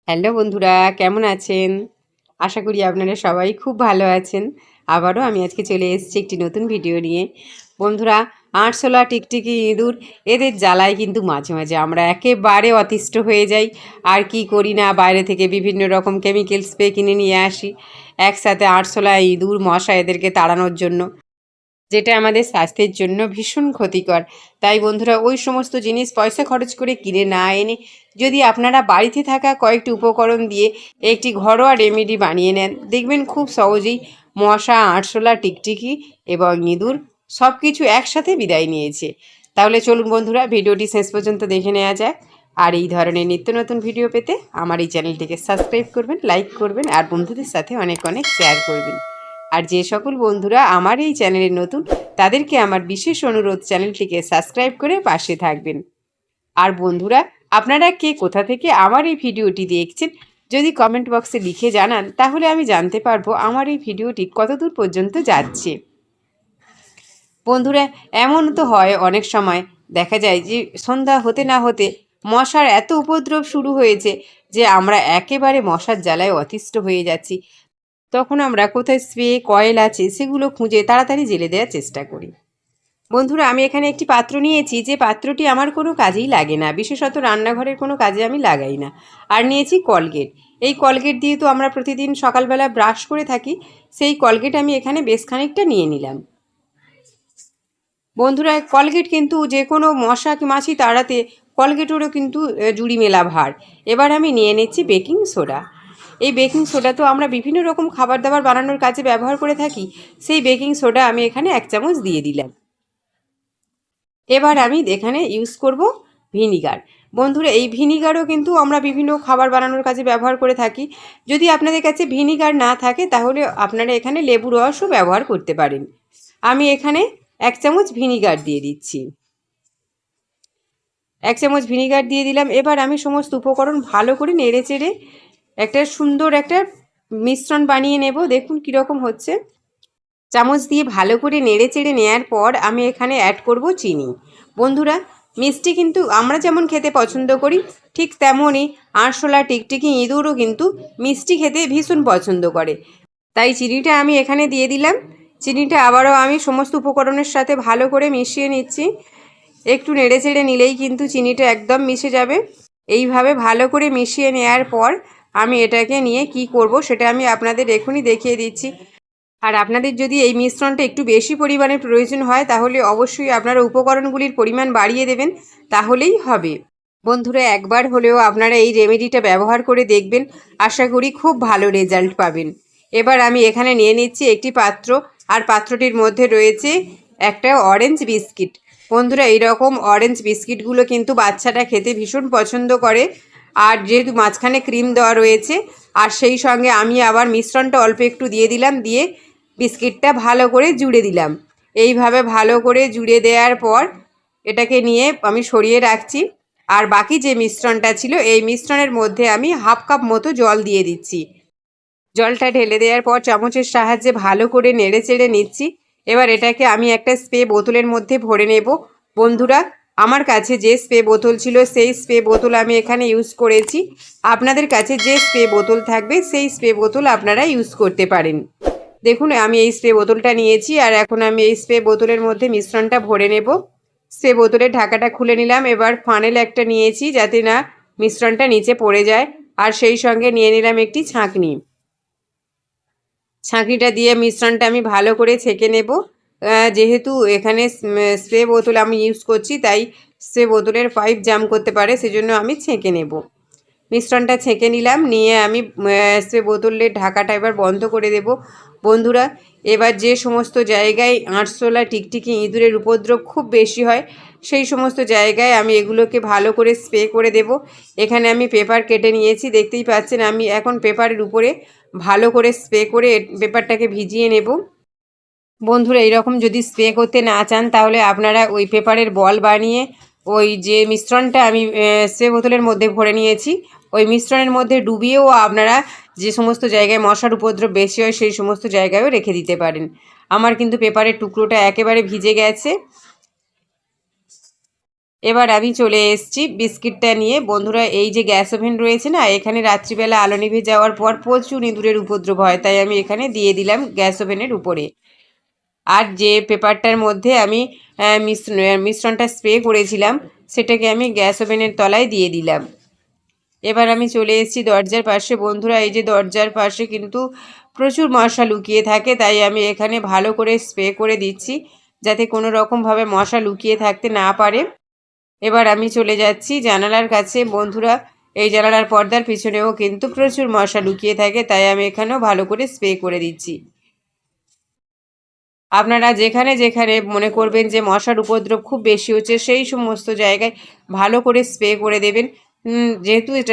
Hello বন্ধুরা, কেমন আছেন? আশা করি আপনারা সবাই খুব ভালো আছেন। আবারও আমি আজকে চলে এসেছি একটি নতুন ভিডিও নিয়ে। বন্ধুরা, আরশোলা, টিকটিকি, ইঁদুর এদের জ্বালায় কিন্তু মাঝে মাঝে আমরা একেবারে অতিষ্ঠ হয়ে যাই। আর কি করি না, বাইরে থেকে বিভিন্ন রকম কেমিক্যাল স্প্রে কিনে নিয়ে আসি একসাথে আরশোলা, ইঁদুর, মশা এদেরকে তাড়ানোর জন্য, যেটা আমাদের স্বাস্থ্যের জন্য ভীষণ ক্ষতিকর। তাই বন্ধুরা, ওই সমস্ত জিনিস পয়সা খরচ করে কিনে না এনে যদি আপনারা বাড়িতে থাকা কয়েকটি উপকরণ দিয়ে একটি ঘরোয়া রেমেডি বানিয়ে নেন, দেখবেন খুব সহজেই মশা, আরশোলা, টিকটিকি এবং ইঁদুর সব কিছু একসাথে বিদায় নিয়েছে। তাহলে চলুন বন্ধুরা, ভিডিওটি শেষ পর্যন্ত দেখে নেওয়া যাক। আর এই ধরনের নিত্য নতুন ভিডিও পেতে আমার এই চ্যানেলটিকে সাবস্ক্রাইব করবেন, লাইক করবেন আর বন্ধুদের সাথে অনেক অনেক শেয়ার করবেন। আর যে সকল বন্ধুরা আমার এই চ্যানেলে নতুন, তাদেরকে আমার বিশেষ অনুরোধ, চ্যানেলটিকে সাবস্ক্রাইব করে পাশে থাকবেন। আর বন্ধুরা, আপনারা কে কোথা থেকে আমার এই ভিডিওটি দেখছেন যদি কমেন্ট বক্সে লিখে জানান, তাহলে আমি জানতে পারবো আমার এই ভিডিওটি কতদূর পর্যন্ত যাচ্ছে। বন্ধুরা, এমন তো হয় অনেক সময়, দেখা যায় যে সন্ধ্যা হতে না হতে মশার এত উপদ্রব শুরু হয়েছে যে আমরা একেবারে মশার জ্বালায় অতিষ্ঠ হয়ে যাচ্ছি। তখন আমরা কোথায় স্প্রে কয়েল আছে সেগুলো খুঁজে তাড়াতাড়ি জেলে দেওয়ার চেষ্টা করি। বন্ধুরা, আমি এখানে একটি পাত্র নিয়েছি, যে পাত্রটি আমার কোনো কাজেই লাগে না, বিশেষত রান্নাঘরের কোনো কাজে আমি লাগাই না। আর নিয়েছি কলগেট। এই কলগেট দিয়ে তো আমরা প্রতিদিন সকালবেলা ব্রাশ করে থাকি, সেই কলগেট আমি এখানে বেশ খানিকটা নিয়ে নিলাম। বন্ধুরা, কলগেট কিন্তু যে কোনো মশা মাছি তাড়াতে কলগেটেরও কিন্তু জুড়ি মেলা ভার। এবার আমি নিয়ে নিচ্ছি বেকিং সোডা। এই বেকিং সোডা তো আমরা বিভিন্ন রকম খাবার দাবার বানানোর কাজে ব্যবহার করে থাকি। সেই বেকিং সোডা আমি এখানে 1 চামচ দিয়ে দিলাম। এবার আমি এখানে ইউজ করব ভিনিগার। বন্ধুরা, এই ভিনিগারও কিন্তু আমরা বিভিন্ন খাবার বানানোর কাজে ব্যবহার করে থাকি। যদি আপনাদের কাছে ভিনিগার না থাকে তাহলে আপনারা এখানে লেবু রসও ব্যবহার করতে পারেন। আমি এখানে 1 চামচ ভিনিগার দিয়ে দিচ্ছি। 1 চামচ ভিনিগার দিয়ে দিলাম। এবার আমি সমস্ত উপকরণ ভালো করে নেড়ে চেড়ে একটা সুন্দর একটা মিশ্রণ বানিয়ে নেব। দেখুন কীরকম হচ্ছে। চামচ দিয়ে ভালো করে নেড়ে চেড়ে নেওয়ার পর আমি এখানে অ্যাড করব চিনি। বন্ধুরা, মিষ্টি কিন্তু আমরা যেমন খেতে পছন্দ করি, ঠিক তেমনই আরশোলা, টিকটিকি, ইঁদুরও কিন্তু মিষ্টি খেতে ভীষণ পছন্দ করে। তাই চিনিটা আমি এখানে দিয়ে দিলাম। চিনিটা আবারও আমি সমস্ত উপকরণের সাথে ভালো করে মিশিয়ে নিচ্ছি। একটু নেড়ে চেড়ে নিলেই কিন্তু চিনিটা একদম মিশে যাবে। এইভাবে ভালো করে মিশিয়ে নেওয়ার পর আমি এটাকে নিয়ে কি করব সেটা আমি আপনাদের এখনই দেখিয়ে দিচ্ছি। আর আপনাদের যদি এই মিশ্রণটা একটু বেশি পরিমাণে প্রয়োজন হয় তাহলে অবশ্যই আপনারা উপকরণগুলির পরিমাণ বাড়িয়ে দেবেন, তাহলেই হবে। বন্ধুরা, একবার হলেও আপনারা এই রেমেডিটা ব্যবহার করে দেখবেন, আশা করি খুব ভালো রেজাল্ট পাবেন। এবার আমি এখানে নিয়ে নিচ্ছি একটি পাত্র, আর পাত্রটির মধ্যে রয়েছে একটা অরেঞ্জ বিস্কিট। বন্ধুরা, এইরকম অরেঞ্জ বিস্কিটগুলো কিন্তু বাচ্চাটা খেতে ভীষণ পছন্দ করে। আর যেহেতু মাঝখানে ক্রিম দেওয়া রয়েছে, আর সেই সঙ্গে আমি আবার মিশ্রণটা অল্প একটু দিয়ে দিলাম, দিয়ে বিস্কিটটা ভালো করে জুড়ে দিলাম। এইভাবে ভালো করে জুড়ে দেওয়ার পর এটাকে নিয়ে আমি সরিয়ে রাখছি। আর বাকি যে মিশ্রণটা ছিল, এই মিশ্রণের মধ্যে আমি 1/2 কাপ মতো জল দিয়ে দিচ্ছি। জলটা ঢেলে দেওয়ার পর চামচের সাহায্যে ভালো করে নেড়ে চেড়ে নিচ্ছি। এবার এটাকে আমি একটা স্প্রে বোতলের মধ্যে ভরে নেব। বন্ধুরা, আমার কাছে যে স্প্রে বোতল ছিল সেই স্প্রে বোতল আমি এখানে ইউজ করেছি। আপনাদের কাছে যে স্প্রে বোতল থাকবে সেই স্প্রে বোতল আপনারা ইউজ করতে পারেন। দেখুন, আমি এই স্প্রে বোতলটা নিয়েছি, আর এখন আমি এই স্প্রে বোতলের মধ্যে মিশ্রণটা ভরে নেব। স্প্রে বোতলের ঢাকাটা খুলে নিলাম। এবার ফানেল একটা নিয়েছি যাতে না মিশ্রণটা নিচে পড়ে যায়। আর সেই সঙ্গে নিয়ে নিলাম একটি ছাঁকনি। ছাঁকনিটা দিয়ে মিশ্রণটা আমি ভালো করে ছেঁকে নেব। যেহেতু এখানে স্প্রে বোতল আমি ইউজ করছি, তাই স্প্রে বোতলের পাইপ জাম করতে পারে, সেজন্য আমি ছেঁকে নেব। মিশ্রণটা ছেঁকে নিলাম, নিয়ে আমি স্প্রে বোতলের ঢাকাটা এবার বন্ধ করে দেব। বন্ধুরা, এবার যে সমস্ত জায়গায় আরশোলা, টিকটিকি, ইঁদুরের উপদ্রব খুব বেশি হয়, সেই সমস্ত জায়গায় আমি এগুলোকে ভালো করে স্প্রে করে দেব। এখানে আমি পেপার কেটে নিয়েছি, দেখতেই পাচ্ছেন। আমি এখন পেপারের উপরে ভালো করে স্প্রে করে পেপারটাকে ভিজিয়ে নেব। বন্ধুরা, এইরকম যদি স্প্রে করতে না চান তাহলে আপনারা ওই পেপারের বল বানিয়ে ওই যে মিশ্রণটা আমি স্প্রে বোতলের মধ্যে ভরে নিয়েছি, ওই মিশ্রণের মধ্যে ডুবিয়েও আপনারা যে সমস্ত জায়গায় মশার উপদ্রব বেশি হয় সেই সমস্ত জায়গায়ও রেখে দিতে পারেন। আমার কিন্তু পেপারের টুকরোটা একেবারে ভিজে গেছে। এবার আমি চলে এসেছি বিস্কিটটা নিয়ে। বন্ধুরা, এই যে গ্যাস ওভেন রয়েছে না, এখানে রাত্রিবেলা আলো নিভে যাওয়ার পর প্রচুর ইঁদুরের উপদ্রব হয়, তাই আমি এখানে দিয়ে দিলাম গ্যাস ওভেনের উপরে। আর যে পেপারটার মধ্যে আমি মিশ্রণটা স্প্রে করেছিলাম সেটাকে আমি গ্যাস ওভেনের তলায় দিয়ে দিলাম। এবার আমি চলে এসেছি দরজার পাশে। বন্ধুরা, এই যে দরজার পাশে কিন্তু প্রচুর মশা লুকিয়ে থাকে, তাই আমি এখানে ভালো করে স্প্রে করে দিচ্ছি যাতে কোনো রকমভাবে মশা লুকিয়ে থাকতে না পারে। এবার আমি চলে যাচ্ছি জানালার কাছে। বন্ধুরা, এই জানালার পর্দার পিছনেও কিন্তু প্রচুর মশা লুকিয়ে থাকে, তাই আমি এখানেও ভালো করে স্প্রে করে দিচ্ছি। আপনারা যেখানে যেখানে মনে করবেন যে মশার উপদ্রব খুব বেশি হচ্ছে সেই সমস্ত জায়গায় ভালো করে স্প্রে করে দেবেন, যেহেতু এটা